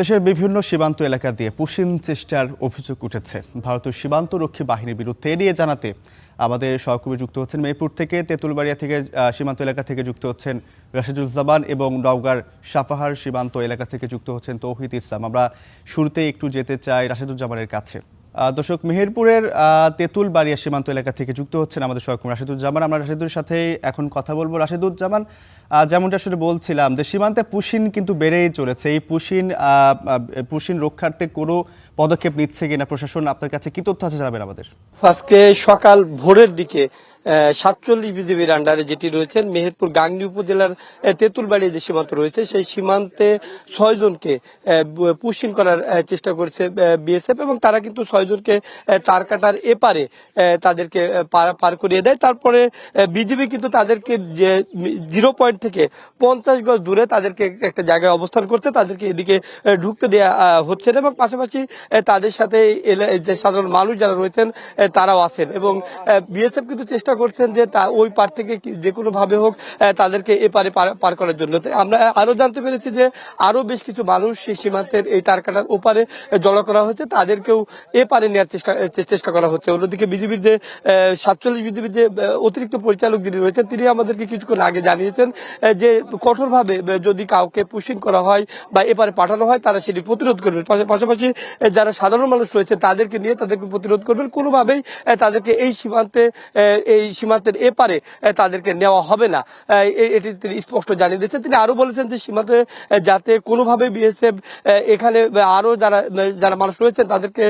দেশের বিভিন্ন সীমান্ত এলাকা দিয়ে পুশিন চেষ্টার অভিযোগ উঠেছে। ভারতীয় সীমান্তরক্ষী বাহিনীর বিরুদ্ধে এড়িয়ে জানাতে আমাদের সহকর্মী যুক্ত হচ্ছেন মেহেরপুর থেকে, তেঁতুলবাড়িয়া থেকে সীমান্ত এলাকা থেকে যুক্ত হচ্ছেন রাশেদুজ্জামান এবং নওগাঁর সাপাহার সীমান্ত এলাকা থেকে যুক্ত হচ্ছেন তৌহিদ ইসলাম। আমরা শুরুতে একটু যেতে চাই রাশেদুজ্জামানের কাছে। দর্শক, মেহেরপুরের তেঁতুলবাড়িয়া সীমান্ত এলাকা থেকে যুক্ত হচ্ছেন আমাদের সহকর্মী রাশেদুজ্জামান। আমরা রাশেদুর সাথে এখন কথা বলবো। রাশেদুজ্জামান, যেমনটা আসলে বলছিলাম যে সীমান্তে পুশিন কিন্তু বেড়েই চলেছে। এই পুশিন রক্ষার্থে কোনো পদক্ষেপ নিচ্ছে কিনা প্রশাসন, আপনার কাছে কি তথ্য আছে জানাবেন আমাদের। আজকে সকাল ভোরের দিকে 47 বিজিবির আন্ডারে যেটি রয়েছেন মেহেরপুর গাংনী উপজেলার তেঁতুলবাড়ি যে সীমান্ত রয়েছে, সেই সীমান্তে 6 জনকে পুশিন করার চেষ্টা করছে বিএসএফ, এবং তারা কিন্তু 6 জনকে তার কাটার এপারে তাদেরকে পার করিয়ে দেয়। তারপরে বিজিবি কিন্তু তাদেরকে যে 0 পয়েন্ট থেকে 50 গজ দূরে তাদেরকে একটা জায়গায় অবস্থান করছে, তাদেরকে এদিকে ঢুকতে দেওয়া হচ্ছে না, এবং পাশাপাশি তাদের সাথে যে সাধারণ মানুষ যারা রয়েছেন তারাও আছেন, এবং বিএসএফ কিন্তু চেষ্টা করছেন যে ওই পার থেকে যে কোনো ভাবে হোক তাদেরকে এপারে পার করার জন্য। আমরা আরো জানতে পেরেছি যে আরো বেশ কিছু মানুষ সেই সীমান্তের এই তারকাটার ওপারে জড়ো করা হয়েছে, তাদেরকেও এপারে নেওয়ার চেষ্টা করা হচ্ছে। অন্যদিকে বিজিবির যে 47 বিজিবির যে অতিরিক্ত পরিচালক যিনি রয়েছেন, তিনি আমাদেরকে কিছুক্ষণ আগে জানিয়েছেন যে কঠোরভাবে যদি কাউকে পুশিং করা হয় বা এপারে পাঠানো হয় তারা সেটি প্রতিরোধ করবেন। পাশাপাশি যারা সাধারণ মানুষ রয়েছে তাদেরকে নিয়ে তাদেরকে প্রতিরোধ করবেন, কোনোভাবেই তাদেরকে এই সীমান্তের এপারে তাদেরকে নেওয়া হবে না, এটি তিনি স্পষ্ট জানিয়ে দিয়েছেন। তিনি আরো বলেছেন যে সীমান্তে যাতে কোনোভাবে বিএসএফ এখানে আরো যারা মানুষ রয়েছেন তাদেরকে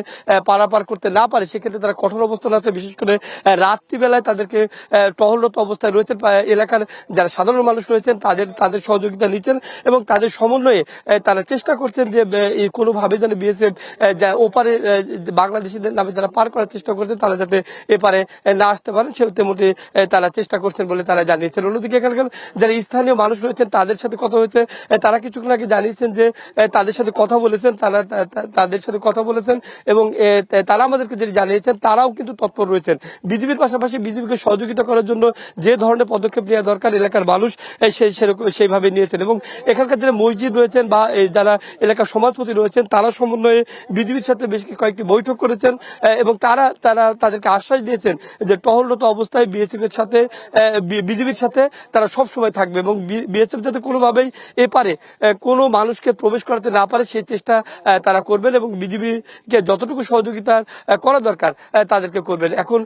পারাপার করতে না পারে, সেক্ষেত্রে তারা কঠোর অবস্থান আছে। বিশেষ করে রাত্রিবেলায় তাদেরকে টহলরত অবস্থায় রয়েছেন, এলাকার যারা সাধারণ মানুষ রয়েছেন তাদের সহযোগিতা নিচ্ছেন, এবং তাদের সমন্বয়ে তারা চেষ্টা করছেন যে কোনোভাবে যেন বিএসএফ ওপারে বাংলাদেশিদের নামে যারা পার করার চেষ্টা করছেন তারা যাতে এপারে না আসতে পারেন, সে তেমনি তারা চেষ্টা করছেন বলে তারা জানিয়েছেন। অন্যদিকে এখানকার যারা স্থানীয় মানুষ রয়েছেন তাদের সাথে কথা হয়েছে, তারা কিছুক্ষণ আগে জানিয়েছেন যে তাদের সাথে কথা বলেছেন, এবং তারা আমাদেরকে যেটি জানিয়েছেন তারাও কিন্তু তৎপর রয়েছেন। বিজিবির পাশাপাশি বিজিবিকে সহযোগিতা করার জন্য যে ধরনের পদক্ষেপ নেওয়া দরকার এলাকার মানুষ সেইভাবে নিয়েছেন, এবং এখানকার যারা মসজিদ রয়েছেন বা যারা এলাকার সমাজপতি রয়েছেন তারা সমন্বয়ে বিজিবির সাথে বেশ কয়েকটি বৈঠক করেছেন, এবং তাদেরকে আশ্বাস দিয়েছেন যে টহলরত অবস্থায় বিজিবির সাথে তারা সব সময় থাকবে, এবং বিএসএফ যাতে কোনোভাবেই এপারে কোনো মানুষকে প্রবেশ করাতে না পারে সেই চেষ্টা তারা করবেন, এবং বিজিবিকে যতটুকু সহযোগিতা করা দরকার তাদেরকে করবেন। এখন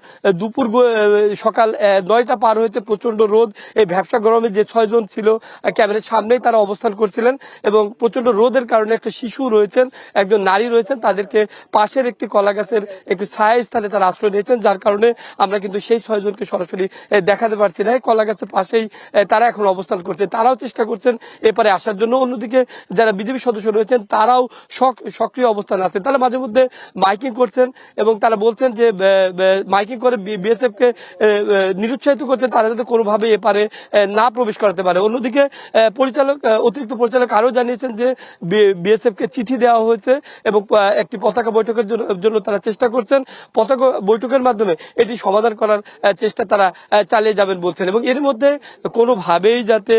সকাল 9টা পার হয়েছে, প্রচন্ড রোদ। এই ভ্যাপসা গরমে যে 6 জন ছিল ক্যামেরার সামনেই তারা অবস্থান করছিলেন, এবং প্রচন্ড রোদের কারণে একটা শিশু রয়েছেন, একজন নারী রয়েছেন, তাদেরকে পাশের একটি কলা গাছের একটু ছায়া স্থানে তারা আশ্রয় নিয়েছেন, যার কারণে আমরা কিন্তু সেই 6 জনকে সরাসরি দেখাতে পারছি না। কলা গাছের পাশেই তারা এখন অবস্থান করছেন, তারাও চেষ্টা করছেন এপারে আসার জন্য। অন্যদিকে যারা বিজেপি সদস্য রয়েছেন তারাও সক্রিয় অবস্থান আছেন, তারা মাঝে মধ্যে মাইকিং করছেন, এবং তারা বলছেন যে মাইকিং করে বিএসএফ কে নিরুৎসাহিত করছেন তারা যাতে কোনোভাবে এপারে না প্রবেশ করাতে পারে। অন্যদিকে অতিরিক্ত পরিচালক আরও জানিয়েছেন যে বিএসএফ কে চিঠি দেওয়া হয়েছে, এবং একটি পতাকা বৈঠকের জন্য তারা চেষ্টা করছেন। পতাকা বৈঠকের মাধ্যমে এটি সমাধান করার চেষ্টা তারা চালিয়ে যাবেন বলছেন, এবং এর মধ্যে কোনোভাবেই যাতে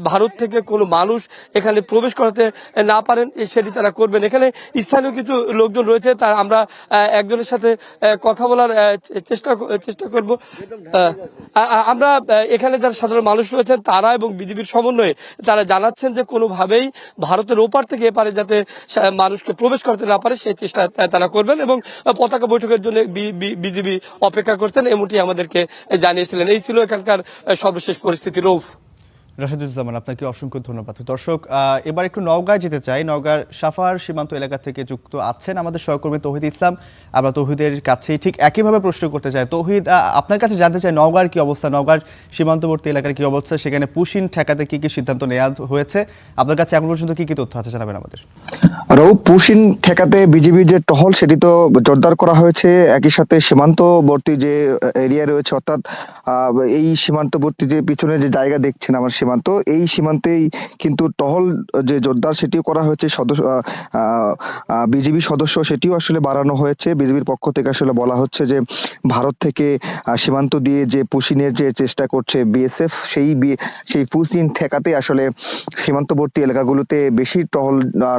ভারত থেকে কোনো মানুষ এখানে প্রবেশ করাতে না পারেন সেটি তারা করবেন। এখানে স্থানীয় কিছু লোকজন রয়েছে, তারা আমরা একজনের সাথে কথা বলার চেষ্টা করব। আমরা এখানে যারা সাধারণ মানুষ রয়েছেন তারা এবং বিজিবির সমন্বয়ে তারা জানাচ্ছেন যে কোনোভাবেই ভারতের ওপার থেকে এপারে যাতে মানুষকে প্রবেশ করতে না পারে সেই চেষ্টা তারা করবেন, এবং পতাকা বৈঠকের জন্য বিজিবি অপেক্ষা করছেন এমনটি আমাদেরকে জানিয়েছিলেন। এই ছিল এখানকার সর্বশেষ পরিস্থিতি। রৌফ। রাশেদুজ্জামান, আপনাকে অসংখ্য ধন্যবাদ। দর্শক, এবার একটু নওগাঁয় যেতে চাই। নওগাঁর সাপাহার সীমান্ত এলাকা থেকে যুক্ত আছেন আমাদের সহকর্মী তৌহিদ ইসলাম। আমরা তৌহিদের কাছে ঠিক একইভাবে প্রশ্ন করতে চাই। তৌহিদ, আপনার কাছে জানতে চাই নওগাঁর কি অবস্থা, নওগাঁর সীমান্তবর্তী এলাকার কি অবস্থা, সেখানে পুশিন ঠেকাতে কি কি সিদ্ধান্ত নেওয়া হয়েছে, আপনার কাছে এখন পর্যন্ত কি কি তথ্য আছে জানাবেন আমাদের। পুশিন ঠেকাতে বিজিবি যে টহল সেটি তো জোরদার করা হয়েছে, একই সাথে সীমান্তবর্তী যে এরিয়া রয়েছে, অর্থাৎ এই সীমান্তবর্তী যে পিছনে যে জায়গা দেখছেন আমার সীমান্ত, এই সীমান্তেই কিন্তু টহল যে জোরদার সেটিও করা হয়েছে, সদস্য বিজিবি সদস্য সেটিও আসলে বাড়ানো হয়েছে। বিজিবির পক্ষ থেকে আসলে বলা হচ্ছে যে ভারত থেকে সীমান্ত দিয়ে যে পুশিনের যে চেষ্টা করছে বিএসএফ, সেই পুশিন ঠেকাতে আসলে সীমান্তবর্তী এলাকাগুলোতে বেশি টহল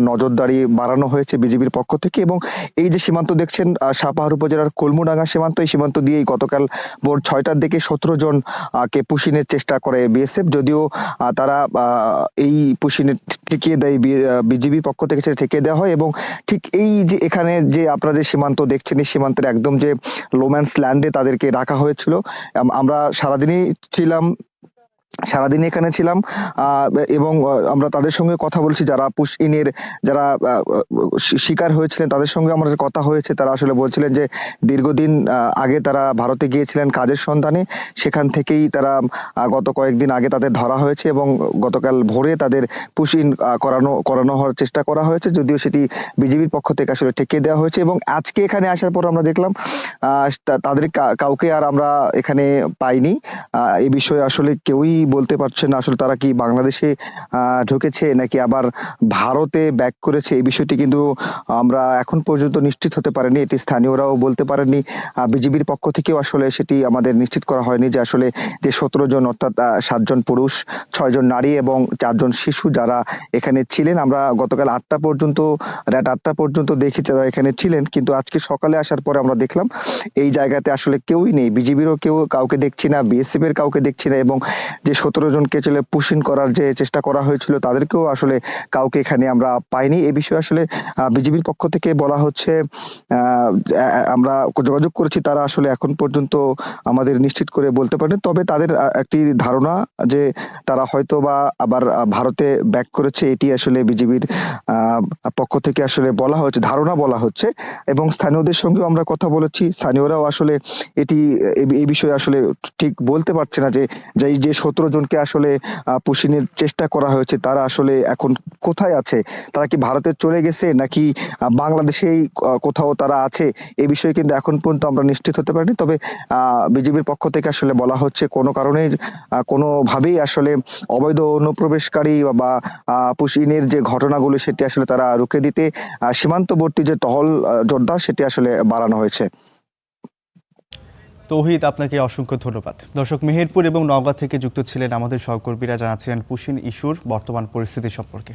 নজরদারি বাড়ানো হয়েছে বিজিবির পক্ষ থেকে। এবং এই যে সীমান্ত দেখছেন সাপাহার উপজেলার কলমুডাঙ্গা সীমান্ত, এই সীমান্ত দিয়েই গতকাল ভোর 6টার দিকে 17 জন কে পুশিনের চেষ্টা করে বিএসএফ, যদিও তারা এই পুশিনে ঠেকিয়ে দেয়, বিজিবির পক্ষ থেকে সেটা ঠেকিয়ে দেওয়া হয়। এবং ঠিক এই যে এখানে যে আপনারা যে সীমান্ত দেখছেন, এই সীমান্তের একদম যে লোম্যান্স ল্যান্ডে তাদেরকে রাখা হয়েছিল। আমরা সারাদিন এখানে ছিলাম এবং আমরা তাদের সঙ্গে কথা বলছি, যারা পুশইনের যারা শিকার হয়েছিলেন তাদের সঙ্গে আমাদের কথা হয়েছে। তারা আসলে বলছিলেন যে দীর্ঘদিন আগে তারা ভারতে গিয়েছিলেন কাজের সন্ধানে, সেখান থেকেই তারা গত কয়েকদিন আগে তাদের ধরা হয়েছে এবং গতকাল ভোরে তাদের পুশইন করানো হওয়ার চেষ্টা করা হয়েছে, যদিও সেটি বিজিবির পক্ষ থেকে আসলে ঠেকিয়ে দেওয়া হয়েছে। এবং আজকে এখানে আসার পর আমরা দেখলাম তাদের কাউকে আর আমরা এখানে পাইনি। এই বিষয়ে আসলে কেউই বলতে পারছে না আসলে তারা কি বাংলাদেশে ঢুকেছে নাকি আবার ভারতে ব্যাক করেছে, এই বিষয়টি কিন্তু আমরা এখন পর্যন্ত নিশ্চিত হতে পারিনি। এটি স্থানীয়রাও বলতে পারেননি, বিজিবির পক্ষ থেকেও আসলে সেটি আমাদের নিশ্চিত করা হয়নি যে আসলে যে 17 জন অর্থাৎ 7 জন পুরুষ, 6 জন নারী এবং 4 জন শিশু যারা এখানে ছিলেন। আমরা গতকাল রাত 8টা পর্যন্ত দেখি যারা এখানে ছিলেন, কিন্তু আজকে সকালে আসার পরে আমরা দেখলাম এই জায়গাতে আসলে কেউই নেই। বিজিবিরও কাউকে দেখছি না, বিএসএফ এর কাউকে দেখছি না, এবং যে 17 জনকে চলে পুশিন করার যে চেষ্টা করা হয়েছিল তাদেরকেও আসলে কাউকে এখানে আমরা পাইনি। এই বিষয়ে আসলে বিজিবির পক্ষ থেকে বলা হচ্ছে, আমরা যোগাযোগ করেছি, তারা আসলে এখন পর্যন্ত আমাদের নিশ্চিত করে বলতে পারেনি। তবে তাদের একটি ধারণা যে তারা হয়তো বা আবার ভারতে ব্যাক করেছে, এটি আসলে বিজিবির পক্ষ থেকে আসলে ধারণা বলা হচ্ছে। এবং স্থানীয়দের সঙ্গেও আমরা কথা বলেছি, স্থানীয়রাও আসলে এই বিষয়ে আসলে ঠিক বলতে পারছে না যে 17 জনকে আসলে পুশিনের চেষ্টা করা হয়েছে তারা আসলে এখন কোথায় আছে, তারা কি ভারতে চলে গেছে নাকি বাংলাদেশেই কোথাও তারা আছে, এই বিষয়ে কিন্তু এখন পর্যন্ত আমরা নিশ্চিত হতে পারিনি। তবে বিজিবির পক্ষ থেকে আসলে বলা হচ্ছে কোনো কারণে কোনোভাবেই আসলে অবৈধ অনুপ্রবেশকারী বা পুশিনের যে ঘটনাগুলো সেটি আসলে তারা রুখে দিতে সীমান্তবর্তী যে টহল জোরদার সেটি আসলে বাড়ানো হয়েছে। তৌহিদ, আপনাকে অসংখ্য ধন্যবাদ। দর্শক, মেহেরপুর এবং নওগাঁ থেকে যুক্ত ছিলেন আমাদের সহকর্মীরা, জানাচ্ছিলেন পুশিন ইস্যুর বর্তমান পরিস্থিতি সম্পর্কে।